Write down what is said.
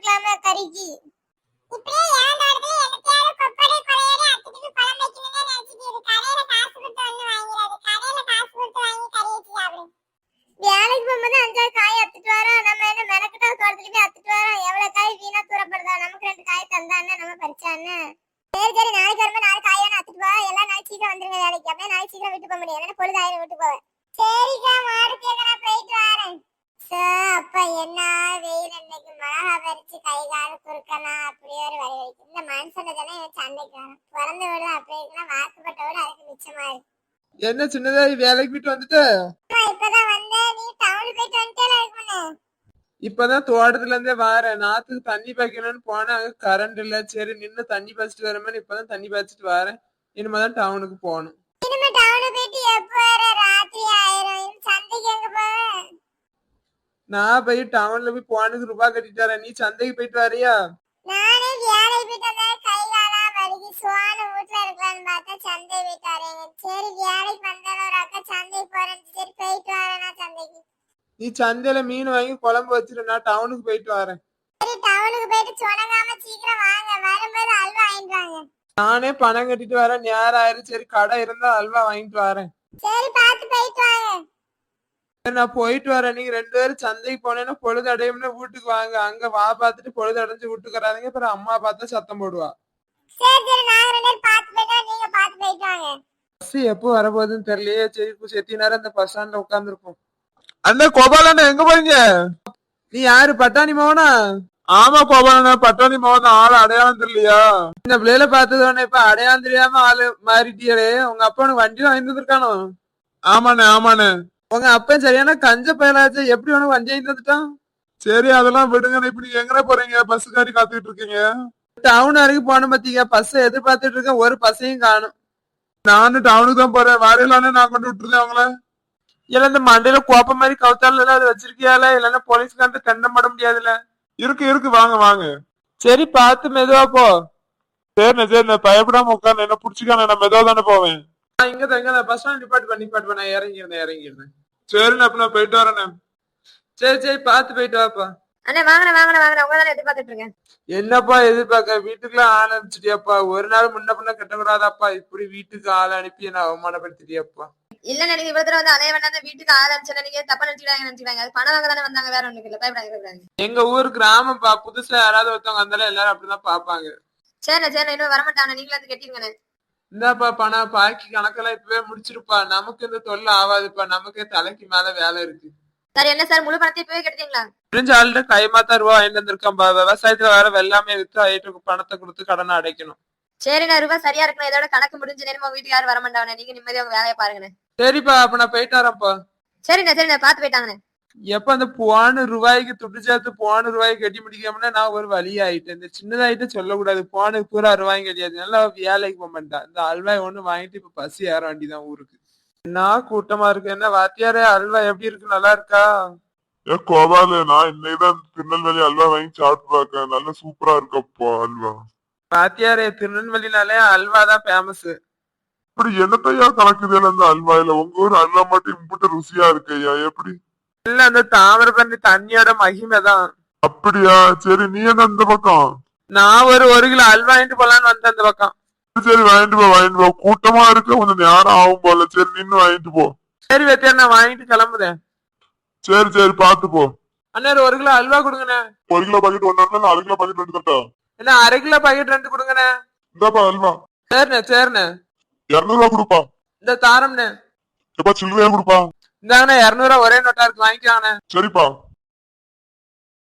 போட்டுக்கலாமா கறிக்கு? இப்படியே ஏன் தோட்டத்துல எனக்கையாவது கொப்பரை கொறையாடி அத்துட்டு குழம்பு வைக்கணும்னு நினைச்சிட்டு இருக்கு. கடையில காசு கொடுத்து ஒண்ணு வாங்கிறாது. கடையில காசு கொடுத்து வாங்கி கறி வச்சு சாப்பிடு. வேலைக்கு போகும்போது 5 காய் அத்துட்டு வரோம். நம்ம என்ன மெனக்கிட்டா தோட்டத்துல போய் அத்துட்டு வரோம். எவ்வளவு காய் வீணா தூரப்படுதா? நமக்கு 2 காய் தந்தானே நம்ம பறிச்சானே. சரி சரி, நாளைக்கு வரும்போது 4 காயான அத்துட்டு வா. எல்லாம் நாளைக்கு சீக்கிரம் வந்துருங்க வேலைக்கு. அப்படியே நாளைக்கு சீக்கிரம் வீட்டுக்கு போக முடியும். என்ன பொழுது ஆயிரம் வீட்டுக்கு போவேன். சரிக்கா, மாடு கேட்க நான் போயிட்டு வரேன். அப்பா என்ன வெயில், இன்னைக்கு மிளகா பறிச்சு கை கால குறுக்கனா அப்படியே ஒரு வழி வலிக்கு. இந்த மனுஷன் தானே சண்டைக்கு வரேன். பிறந்த வீடு அப்படி இருக்குன்னா வாக்குப்பட்ட வீடு அதுக்கு மிச்சமா இருக்கு. என்ன சின்னதா வேலைக்கு போயிட்டு வந்துட்டு இப்பதான் வந்தேன். நீ டவுன் போயிட்டு வந்துட்டே இருக்குன்னு. இப்பதான் தோட்டத்துல இருந்தே வரேன். நாத்துக்கு தண்ணி பாய்க்கணும்னு போனேன். அங்க கரண்ட் இல்ல. சரி நின்னு தண்ணி பாய்ச்சிட்டு வரமே. இப்பதான் தண்ணி பாய்ச்சிட்டு வரேன். இனிமேதான் டவுனுக்கு போகணும். இனிமே டவுன் போயிட்டு எப்ப வர? ராத்திரி ஆயிரம். சந்தைக்கு எங்க போவேன்? நான் போய் டவுன்ல போய் போனுக்கு ரூபாய் கட்டிட்டு வரேன். நீ சந்தைக்கு போயிட்டு வரியா? நானே வேலைக்கு போயிட்டு வந்தேன். கை காலா வலிக்கு சுவான வீட்டுல இருக்கலாம்னு பார்த்தா சந்தை போயிட்டு வரேன். சரி வேலைக்கு வந்தாலும் ஒரு அக்கா சந்தைக்கு போறேன். சரி போயிட்டு வரேன் சந்தைக்கு. நீ சந்தையில மீன் வாங்கி குழம்பு வச்சிரு. நான் டவுனுக்கு போயிட்டு வரேன். சரி டவுனுக்கு போயிட்டு சொனங்காம சீக்கிரம் வாங்க. வரும்போது அல்வா வாங்கிட்டு வாங்க. நானே பணம் கட்டிட்டு வரேன். நேரம் ஆயிரும். சரி கடை இருந்தா அல்வா வாங்கிட்டு வரேன். சரி பார்த்து போயிட்டு வாங்க. நான் போயிட்டு வரேன். நீங்க 2 பேரும் சந்தைக்கு போனேன்னா பொழுது அடையும்னா வீட்டுக்கு வாங்க. அங்க வா பார்த்துட்டு பொழுது அடைஞ்சு வீட்டுக்கு வராதீங்க. அப்புறம் அம்மா பார்த்தா சத்தம் போடுவா. சரி சரி, நாங்க 2 பேரும் பார்த்து போயிட்டா நீங்க பார்த்து போயிட்டு வாங்க. பஸ் எப்போ வரப்போகுதுன்னு தெரியலையே. சரி செத்தி நேரம் அந்த பஸ் ஸ்டாண்ட்ல உட்காந்துருப்போம். அண்ணா கோபாலண்ணா எங்க போறீங்க? நீ யாரு, பட்டாணி மோகனா? ஆமா கோபாலண்ணா, பட்டாணி மோகன். ஆளு அடையாளம் தெரியலையா? இந்த பிள்ளைல பார்த்ததோட இப்ப அடையாளம் தெரியாம ஆளு மாறிட்டியே. உங்க அப்பா உனக்கு வண்டி வாங்கி வந்துருக்கானோ? ஆமாண்ணே ஆமாண்ணே. உங்க அப்பன் சரியான கஞ்ச பயலாச்சு. எப்படி உனக்கு வண்டி வாங்கி வந்துட்டான்? சரி அதெல்லாம் விடுங்க. இப்ப நீங்க எங்க போறீங்க? பஸ்ஸுக்காரி காத்துக்கிட்டு இருக்கீங்க. டவுன் வரைக்கும் போன பத்தீங்க. பஸ் எதிர்பார்த்துட்டு இருக்கேன். ஒரு பஸ்ஸையும் காணும். நானும் டவுனுக்கு தான் போறேன். வரையிலானே நான் கொண்டு விட்டுருந்தேன் அவங்கள. இல்ல இந்த மண்டையில கோப்ப மாதிரி கவுத்தால அது வச்சிருக்கியால? இல்லன்னா போலீஸ்கார்ட்ட கண்டம் பட முடியாதுல்ல. இருக்கு வாங்க வாங்க. சரி பார்த்து மெதுவா போ. சரிண்ணே பயப்படாம உட்காந்து என்ன புடிச்சுக்கான. நான் மெதுவா தானே போவேன். இங்க பஸ் ஸ்டாண்ட் நிப்பாட்டு நான் இறங்கிருந்தேன். சரிண்ணே அப்ப நான் போயிட்டு வரேண்ணே. சரி பார்த்து போயிட்டு வாப்பா. அண்ணே வாங்கண்ணே உங்கதானே எதிர்பார்த்துட்டு இருக்கேன். என்னப்பா எதிர்பார்க்க? வீட்டுக்குலாம் ஆள் அனுப்பிச்சிட்டியாப்பா? ஒரு நாள் முன்ன பின்ன கட்டக்கூடாதாப்பா? இப்படி வீட்டுக்கு ஆள் அனுப்பி என்ன அவமானப்படுத்திட்டியாப்பா? இல்ல நீங்க இவ்வளவு தூரம் வந்து அதே வேண்டாம் வீட்டுக்கு ஆரம்பிச்சா நீங்க தப்பா நினைச்சுக்காங்க. அது பணம் வாங்க தானே வந்தாங்க, வேற ஒண்ணுக்கு இல்ல. பயப்படாங்க. எங்க ஊர் கிராமம்ப்பா. புதுசா யாராவது ஒருத்தவங்க வந்தாலும் எல்லாரும் அப்படிதான் பாப்பாங்க. சரி இன்னும் வரமாட்டாங்க. நீங்களும் வந்து கட்டிருங்கண்ணே. இந்தாப்பா பணம். பாக்கி கணக்கெல்லாம் இப்பவே முடிச்சிருப்பா. நமக்கு இந்த தொல்லை ஆகாதுப்பா. நமக்கு தலைக்கு மேல வேலை இருக்கு. சார் என்ன சார் முழு பணத்தை இப்பவே கட்டிட்டீங்களா? முடிஞ்ச ஆள்கிட்ட கைமாத்தா ரூபா வாங்கிட்டு வந்திருக்கான்பா. விவசாயத்துல வேற வெள்ளாமே வித்து ஆயிட்டு பணத்தை கொடுத்து கடனை அடைக்கணும். சரிண்ணா ரூபாய் சரியா இருக்கணும். இதோட கணக்கு முடிஞ்ச நேரம் உங்க வீட்டுக்கு யாரும் வரமாட்டாங்க. நீங்க நிம்மதியா உங்க வேலையை பாருங்கண்ணே. சரிப்பா அப்ப நான் போயிட்டு வரேன்ப்பா. சரிண்ணா பார்த்து போயிட்டாங்கண்ணே. எப்ப அந்த போன ரூபாய்க்கு துட்டு சேர்த்து போன ரூபாய்க்கு கட்டி முடிக்காமனா நான் ஒரு வழி ஆயிட்டேன். இந்த சின்னதாயிட்டு சொல்லக்கூடாது. போனுக்கு பூரா ரூபாயும் கிடையாது. நல்லா வேலைக்கு போக மாட்டேன். இந்த அல்வாய் ஒண்ணு வாங்கிட்டு இப்ப பசி ஏற வேண்டிதான் ஊருக்கு. என்ன கூட்டமா இருக்கு. என்ன வாத்தியாரே, அல்வா எப்படி இருக்கு? நல்லா இருக்கா? கோபாலு, நான் இன்னைக்குதான் திருநெல்வேலி அல்வா வாங்கி சாப்பிட்டு பார்க்க. நல்ல சூப்பரா இருக்கப்பா அல்வா. வாத்தியாரே, திருநெல்வேலினாலே அல்வா தான் ஃபேமஸ். இப்படி என்னத்தையா கலக்குது அந்த அல்வாயில? உங்க ஊர் அல்வா மட்டும் இம்புட்டு ருசியா இருக்கையா? எப்படி? இல்ல அந்த தாமிரபரணி தண்ணியோட மகிமை தான். அப்படியா? சரி நீ என்ன இந்த பக்கம்? நான் ஒரு 1 கிலோ அல்வா வாங்கிட்டு போலான்னு வந்தேன் அந்த பக்கம். சரி வாங்கிட்டு போ. கூட்டமா இருக்க கொஞ்சம் நேரம் ஆகும் போல. சரி நின்னு வாங்கிட்டு போ. சரி வாத்தியார், நான் வாங்கிட்டு கிளம்புறேன். சரி பாத்து போ. அண்ணா 1 கிலோ அல்வா கொடுங்கண்ணே. 1 கிலோ பாக்கெட் 1 4 கிலோ பாக்கெட் 2 தட்டா. என்ன 1/2 கிலோ பாக்கெட் 2 கொடுங்கண்ணே. இந்தாப்பா அல்வா. சரிண்ணே 200 ரூபா கொடுப்பா. இந்த தாரம்ண்ணே. எப்பா சில்லறையா கொடுப்பா. இந்தாங்கண்ணே 200 ரூபா ஒரே நோட்டா இருக்கு, வாங்கிக்கலாங்கண்ணே. சரிப்பா.